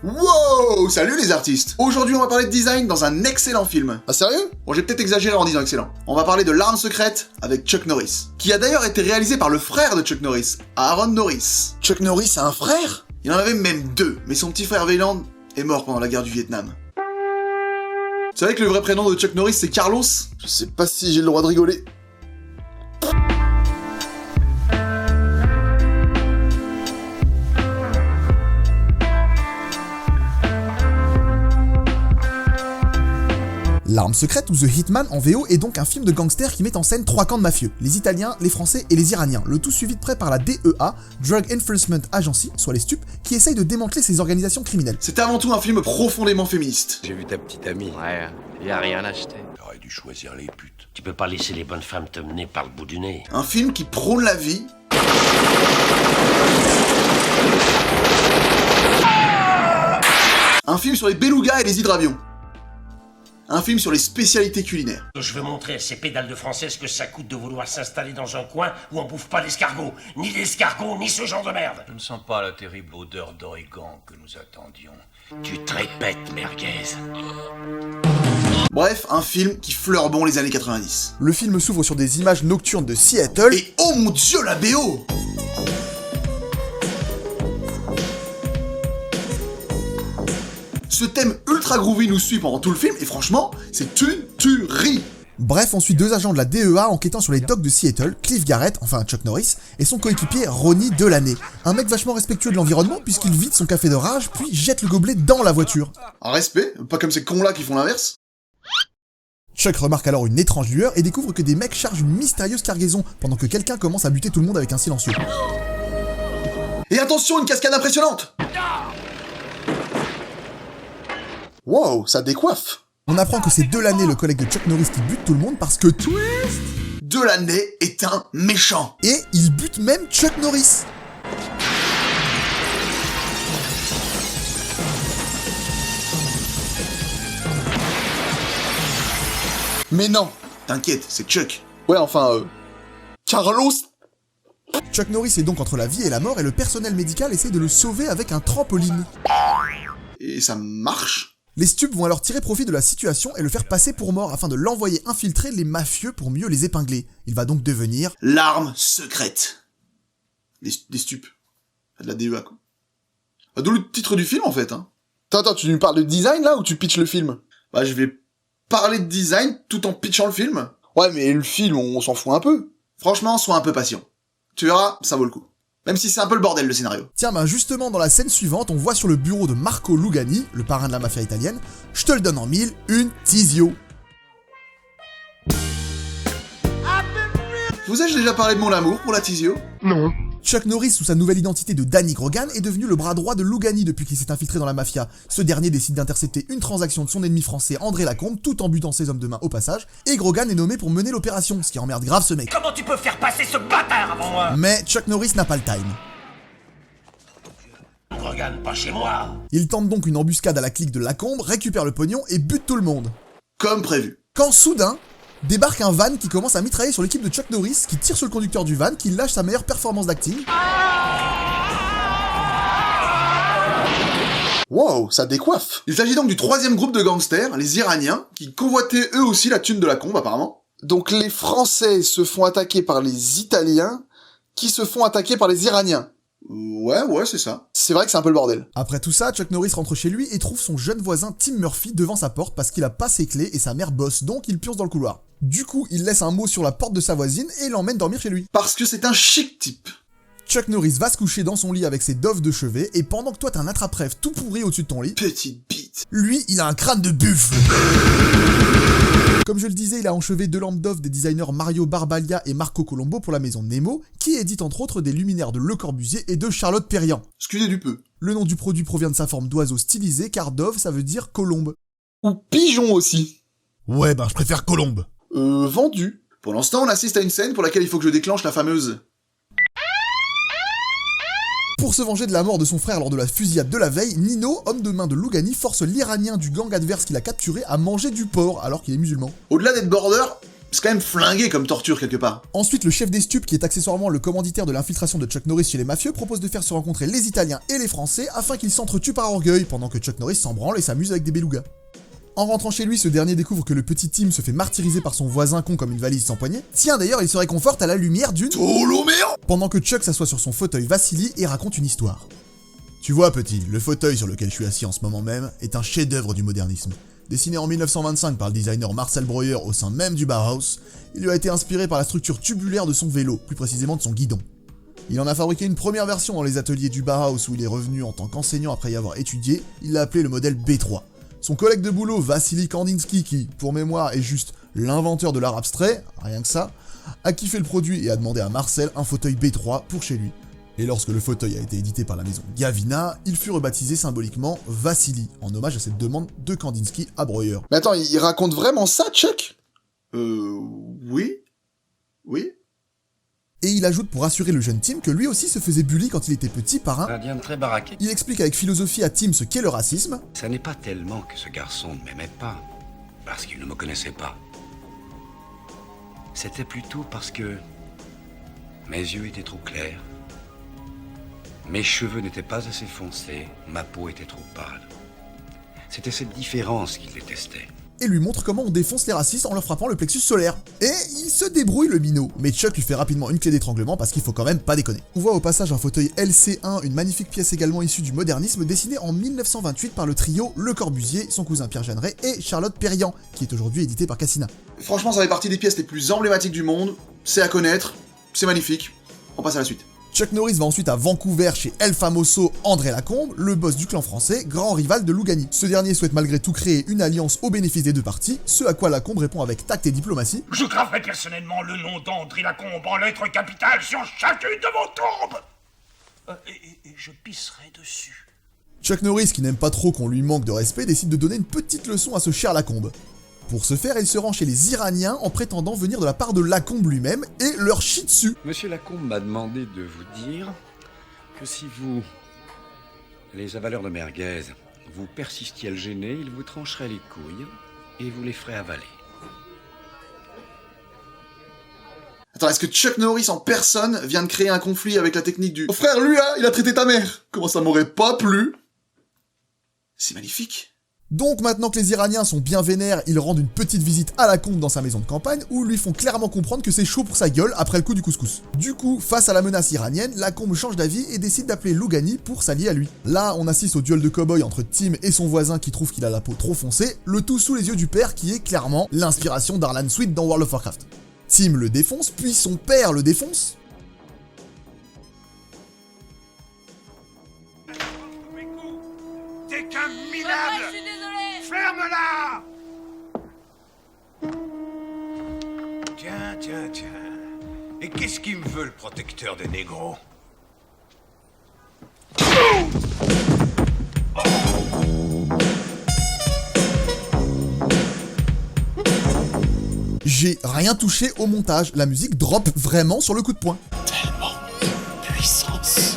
Wow, salut les artistes. Aujourd'hui on va parler de design dans un excellent film. Ah sérieux? Bon, j'ai peut-être exagéré en disant excellent. On va parler de L'Arme secrète avec Chuck Norris, qui a d'ailleurs été réalisé par le frère de Chuck Norris, Aaron Norris. Chuck Norris a un frère? Il en avait même deux, mais son petit frère Wayland est mort pendant la guerre du Vietnam. Vous savez que le vrai prénom de Chuck Norris c'est Carlos? Je sais pas si j'ai le droit de rigoler. L'Arme secrète ou The Hitman en VO est donc un film de gangsters qui met en scène trois camps de mafieux, les Italiens, les Français et les Iraniens, le tout suivi de près par la DEA, Drug Enforcement Agency, soit les stupes, qui essaye de démanteler ces organisations criminelles. C'est avant tout un film profondément féministe. J'ai vu ta petite amie. Ouais, y a rien acheté. T'aurais dû choisir les putes. Tu peux pas laisser les bonnes femmes te mener par le bout du nez. Un film qui prône la vie. Un film sur les belugas et les hydravions. Un film sur les spécialités culinaires. Je veux montrer à ces pédales de français ce que ça coûte de vouloir s'installer dans un coin où on bouffe pas d'escargots. Ni d'escargots, ni ce genre de merde. Je ne sens pas la terrible odeur d'origan que nous attendions. Tu te répètes, merguez. Bref, un film qui fleure bon les années 90. Le film s'ouvre sur des images nocturnes de Seattle Et oh mon dieu, la BO! Ce thème ultra groovy nous suit pendant tout le film, et franchement, c'est une tuerie! Bref, on suit deux agents de la DEA enquêtant sur les docks de Seattle, Cliff Garrett, enfin Chuck Norris, et son coéquipier Ronnie Delaney. Un mec vachement respectueux de l'environnement puisqu'il vide son café de rage puis jette le gobelet dans la voiture. Un respect, pas comme ces cons-là qui font l'inverse. Chuck remarque alors une étrange lueur et découvre que des mecs chargent une mystérieuse cargaison pendant que quelqu'un commence à buter tout le monde avec un silencieux. Et attention, une cascade impressionnante! Wow, ça décoiffe. On apprend que c'est Delaney, le collègue de Chuck Norris, qui bute tout le monde parce que Delaney est un méchant. Et il bute même Chuck Norris. Mais non. T'inquiète, c'est Chuck. Ouais, enfin, Carlos. Chuck Norris est donc entre la vie et la mort et le personnel médical essaie de le sauver avec un trampoline. Et ça marche? Les stupes vont alors tirer profit de la situation et le faire passer pour mort afin de l'envoyer infiltrer les mafieux pour mieux les épingler. Il va donc devenir L'arme secrète. Des stupes. De la DEA, quoi. D'où le titre du film, en fait, hein. Attends, tu nous parles de design, là, ou tu pitches le film? Bah, je vais parler de design tout en pitchant le film. Ouais, mais le film, on s'en fout un peu. Franchement, sois un peu patient. Tu verras, ça vaut le coup. Même si c'est un peu le bordel, le scénario. Tiens, ben justement, dans la scène suivante, on voit sur le bureau de Marco Lugani, le parrain de la mafia italienne, je te le donne en mille, une Tizio. Vous ai-je déjà parlé de mon amour pour la Tizio? Non. Chuck Norris, sous sa nouvelle identité de Danny Grogan, est devenu le bras droit de Lugani depuis qu'il s'est infiltré dans la mafia. Ce dernier décide d'intercepter une transaction de son ennemi français André Lacombe, tout en butant ses hommes de main au passage, et Grogan est nommé pour mener l'opération, ce qui emmerde grave ce mec. Comment tu peux faire passer ce bâtard avant moi? Mais Chuck Norris n'a pas le time. Regarde pas chez moi. Il tente donc une embuscade à la clique de Lacombe, récupère le pognon et bute tout le monde. Comme prévu. Quand soudain, débarque un van qui commence à mitrailler sur l'équipe de Chuck Norris, qui tire sur le conducteur du van, qui lâche sa meilleure performance d'acting. Wow, ça décoiffe. Il s'agit donc du troisième groupe de gangsters, les Iraniens, qui convoitaient eux aussi la thune de la combe, apparemment. Donc les Français se font attaquer par les Italiens, qui se font attaquer par les Iraniens. Ouais, c'est ça. C'est vrai que c'est un peu le bordel. Après tout ça, Chuck Norris rentre chez lui et trouve son jeune voisin Tim Murphy devant sa porte parce qu'il a pas ses clés et sa mère bosse, donc il pionce dans le couloir. Du coup, il laisse un mot sur la porte de sa voisine et l'emmène dormir chez lui. Parce que c'est un chic type. Chuck Norris va se coucher dans son lit avec ses doves de chevet, et pendant que toi t'as un attrape-rêve tout pourri au-dessus de ton lit, Petite bite. lui, il a un crâne de buffle. Comme je le disais, il a enchevé deux lampes d'off des designers Mario Barbaglia et Marco Colombo pour la maison Nemo, qui édite entre autres des luminaires de Le Corbusier et de Charlotte Perriand. Excusez du peu. Le nom du produit provient de sa forme d'oiseau stylisé, car Dove ça veut dire colombe. Ou pigeon aussi. Ouais, ben je préfère colombe. Vendu. Pour l'instant, on assiste à une scène pour laquelle il faut que je déclenche la fameuse... Pour se venger de la mort de son frère lors de la fusillade de la veille, Nino, homme de main de Lugani, force l'Iranien du gang adverse qu'il a capturé à manger du porc alors qu'il est musulman. Au-delà d'être border, C'est quand même flingué comme torture quelque part. Ensuite, le chef des stupes, qui est accessoirement le commanditaire de l'infiltration de Chuck Norris chez les mafieux, propose de faire se rencontrer les Italiens et les Français afin qu'ils s'entretuent par orgueil, pendant que Chuck Norris s'en branle et s'amuse avec des belugas. En rentrant chez lui, ce dernier découvre que le petit Tim se fait martyriser par son voisin con comme une valise sans poignée. Tiens, d'ailleurs, il se réconforte à la lumière d'une... Toloméo! Pendant que Chuck s'assoit sur son fauteuil Vassili et raconte une histoire. Tu vois, petit, le fauteuil sur lequel je suis assis en ce moment même est un chef-d'œuvre du modernisme. Dessiné en 1925 par le designer Marcel Breuer au sein même du Bauhaus, il lui a été inspiré par la structure tubulaire de son vélo, plus précisément de son guidon. Il en a fabriqué une première version dans les ateliers du Bauhaus où il est revenu en tant qu'enseignant après y avoir étudié, il l'a appelé le modèle B3. Son collègue de boulot, Vassili Kandinsky, qui, pour mémoire, est juste l'inventeur de l'art abstrait, rien que ça, a kiffé le produit et a demandé à Marcel un fauteuil B3 pour chez lui. Et lorsque le fauteuil a été édité par la maison Gavina, il fut rebaptisé symboliquement Vassili, en hommage à cette demande de Kandinsky à Breuer. Mais attends, il raconte vraiment ça, Chuck? Oui. Oui. Et il ajoute pour rassurer le jeune Tim que lui aussi se faisait bully quand il était petit par un... Indien très baraqué. Il explique avec philosophie à Tim ce qu'est le racisme. Ça n'est pas tellement que ce garçon ne m'aimait pas, parce qu'il ne me connaissait pas. C'était plutôt parce que mes yeux étaient trop clairs, mes cheveux n'étaient pas assez foncés, ma peau était trop pâle. C'était cette différence qu'il détestait. Et lui montre comment on défonce les racistes en leur frappant le plexus solaire. Et il se débrouille le minot, mais Chuck lui fait rapidement une clé d'étranglement parce qu'il faut quand même pas déconner. On voit au passage un fauteuil LC1, une magnifique pièce également issue du modernisme, dessinée en 1928 par le trio Le Corbusier, son cousin Pierre Jeanneret et Charlotte Perriand, qui est aujourd'hui édité par Cassina. Franchement, ça fait partie des pièces les plus emblématiques du monde, c'est à connaître, c'est magnifique. On passe à la suite. Chuck Norris va ensuite à Vancouver chez El Famoso André Lacombe, le boss du clan français, grand rival de Lugani. Ce dernier souhaite malgré tout créer une alliance au bénéfice des deux parties, ce à quoi Lacombe répond avec tact et diplomatie. Je graverai personnellement le nom d'André Lacombe en lettres capitales sur chacune de vos tombes. Et je pisserai dessus. Chuck Norris, qui n'aime pas trop qu'on lui manque de respect, décide de donner une petite leçon à ce cher Lacombe. Pour ce faire, il se rend chez les Iraniens en prétendant venir de la part de Lacombe lui-même et leur chie dessus. Monsieur Lacombe m'a demandé de vous dire que si vous, les avaleurs de merguez, vous persistiez à le gêner, il vous trancherait les couilles et vous les ferait avaler. Attends, est-ce que Chuck Norris en personne vient de créer un conflit avec la technique du... Oh frère, lui là, il a traité ta mère. Comment ça m'aurait pas plu? C'est magnifique. Donc maintenant que les Iraniens sont bien vénères, ils rendent une petite visite à Lacombe dans sa maison de campagne où lui font clairement comprendre que c'est chaud pour sa gueule après le coup du couscous. Du coup, face à la menace iranienne, Lacombe change d'avis et décide d'appeler Lugani pour s'allier à lui. Là, on assiste au duel de cow-boy entre Tim et son voisin qui trouve qu'il a la peau trop foncée, le tout sous les yeux du père qui est clairement l'inspiration d'Arlan Sweet dans World of Warcraft. Tim le défonce, puis son père le défonce. T'es qu'un minable. Ferme-la! Tiens. Et qu'est-ce qu'il me veut, le protecteur des négros? J'ai rien touché au montage, la musique drop vraiment sur le coup de poing. Tellement puissance.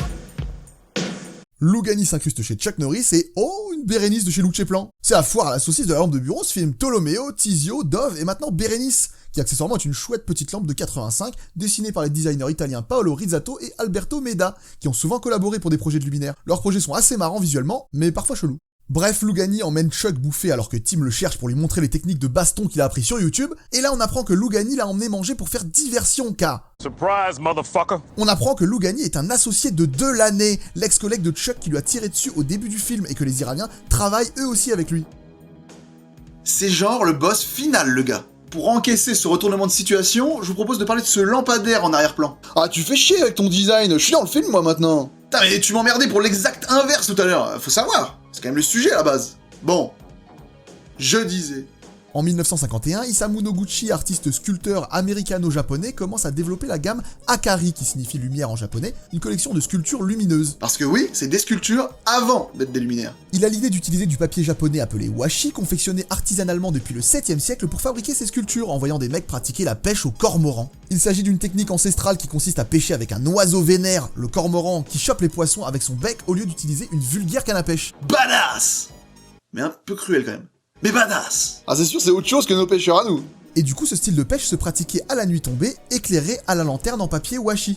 Lugani s'incruste chez Chuck Norris et oh, une Bérénice de chez Luce Plan. C'est la foire à la saucisse de la lampe de bureau, ce film Tolomeo, Tizio, Dove et maintenant Bérénice, qui accessoirement est une chouette petite lampe de 85, dessinée par les designers italiens Paolo Rizzato et Alberto Meda, qui ont souvent collaboré pour des projets de luminaires. Leurs projets sont assez marrants visuellement, mais parfois chelous. Bref, Lugani emmène Chuck bouffer alors que Tim le cherche pour lui montrer les techniques de baston qu'il a appris sur YouTube, et là on apprend que Lugani l'a emmené manger pour faire diversion car... Surprise, motherfucker! On apprend que Lugani est un associé de Delaney, l'ex-collègue de Chuck qui lui a tiré dessus au début du film et que les Iraniens travaillent eux aussi avec lui. C'est genre le boss final, le gars. Pour encaisser ce retournement de situation, je vous propose de parler de ce lampadaire en arrière-plan. Ah, tu fais chier avec ton design, je suis dans le film moi maintenant. Putain, mais tu m'emmerdais pour l'exact inverse tout à l'heure, faut savoir. C'est quand même le sujet à la base. Bon, je disais... En 1951, Isamu Noguchi, artiste sculpteur américano-japonais, commence à développer la gamme Akari, qui signifie lumière en japonais, une collection de sculptures lumineuses. Parce que oui, c'est des sculptures avant d'être des luminaires. Il a l'idée d'utiliser du papier japonais appelé washi, confectionné artisanalement depuis le 7e siècle pour fabriquer ses sculptures, en voyant des mecs pratiquer la pêche au cormoran. Il s'agit d'une technique ancestrale qui consiste à pêcher avec un oiseau vénère, le cormoran, qui chope les poissons avec son bec au lieu d'utiliser une vulgaire canne à pêche. Badass! Mais un peu cruel quand même. Mais badass! Ah, c'est sûr, c'est autre chose que nos pêcheurs à nous. Et du coup, ce style de pêche se pratiquait à la nuit tombée, éclairé à la lanterne en papier washi.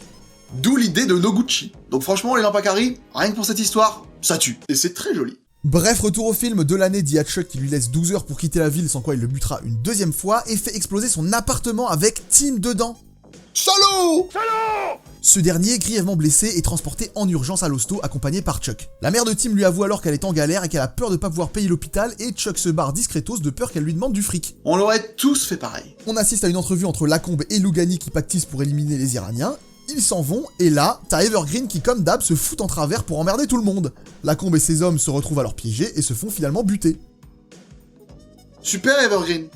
D'où l'idée de Noguchi. Donc franchement, les lampes à Akari, rien que pour cette histoire, ça tue. Et c'est très joli. Bref, retour au film, Delaney dit à Chuck qu'il lui laisse 12 heures pour quitter la ville, sans quoi il le butera une deuxième fois, et fait exploser son appartement avec Tim dedans. Salaud! Ce dernier, grièvement blessé, est transporté en urgence à l'hosto, accompagné par Chuck. La mère de Tim lui avoue alors qu'elle est en galère et qu'elle a peur de pas pouvoir payer l'hôpital, et Chuck se barre discretos de peur qu'elle lui demande du fric. On l'aurait tous fait pareil. On assiste à une entrevue entre Lacombe et Lugani qui pactisent pour éliminer les Iraniens. Ils s'en vont, et là, t'as Evergreen qui, comme d'hab, se fout en travers pour emmerder tout le monde. Lacombe et ses hommes se retrouvent alors piégés et se font finalement buter. Super Evergreen.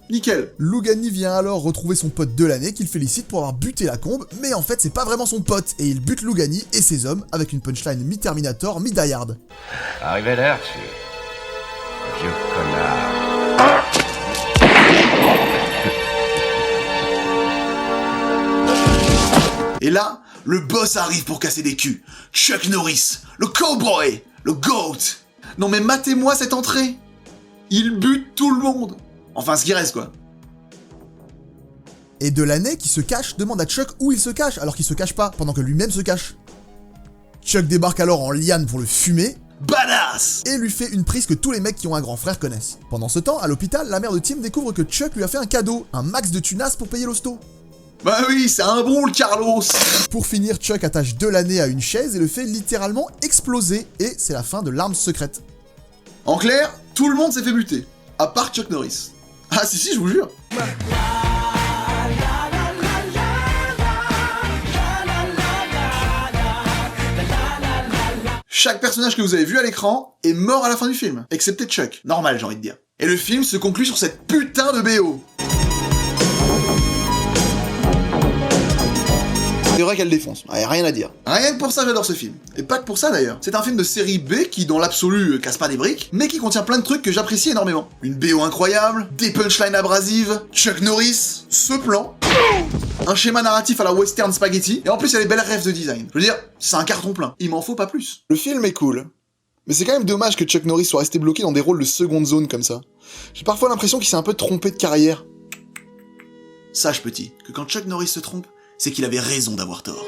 Nickel. Lugani vient alors retrouver son pote Delaney qu'il félicite pour avoir buté Lacombe, mais en fait c'est pas vraiment son pote, et il bute Lugani et ses hommes avec une punchline mi-Terminator, mi-Die Hard. Arrivé à l'heure, tu... vieux connard. Et là, le boss arrive pour casser des culs. Chuck Norris, le cowboy, le GOAT. Non mais matez-moi cette entrée. Il bute tout le monde. Enfin, ce qui reste, quoi. Et Delaney, qui se cache, demande à Chuck où il se cache, alors qu'il se cache pas, pendant que lui-même se cache. Chuck débarque alors en liane pour le fumer, Badass. et lui fait une prise que tous les mecs qui ont un grand frère connaissent. Pendant ce temps, à l'hôpital, la mère de Tim découvre que Chuck lui a fait un cadeau, un max de tunas pour payer l'hosto. Bah oui, c'est un bon, le Carlos. Pour finir, Chuck attache Delaney à une chaise et le fait littéralement exploser, et c'est la fin de l'arme secrète. En clair, tout le monde s'est fait buter. À part Chuck Norris. Ah si, je vous jure. Chaque personnage que vous avez vu à l'écran est mort à la fin du film, excepté Chuck. Normal, j'ai envie de dire. Et le film se conclut sur cette putain de BO. C'est vrai qu'elle défonce, y a rien à dire. Rien que pour ça, j'adore ce film. Et pas que pour ça d'ailleurs. C'est un film de série B qui, dans l'absolu, casse pas des briques, mais qui contient plein de trucs que j'apprécie énormément. Une BO incroyable, des punchlines abrasives, Chuck Norris, ce plan, un schéma narratif à la western spaghetti, et en plus il y a des belles rêves de design. Je veux dire, c'est un carton plein. Il m'en faut pas plus. Le film est cool. Mais c'est quand même dommage que Chuck Norris soit resté bloqué dans des rôles de seconde zone comme ça. J'ai parfois l'impression qu'il s'est un peu trompé de carrière. Sache petit, que quand Chuck Norris se trompe, c'est qu'il avait raison d'avoir tort.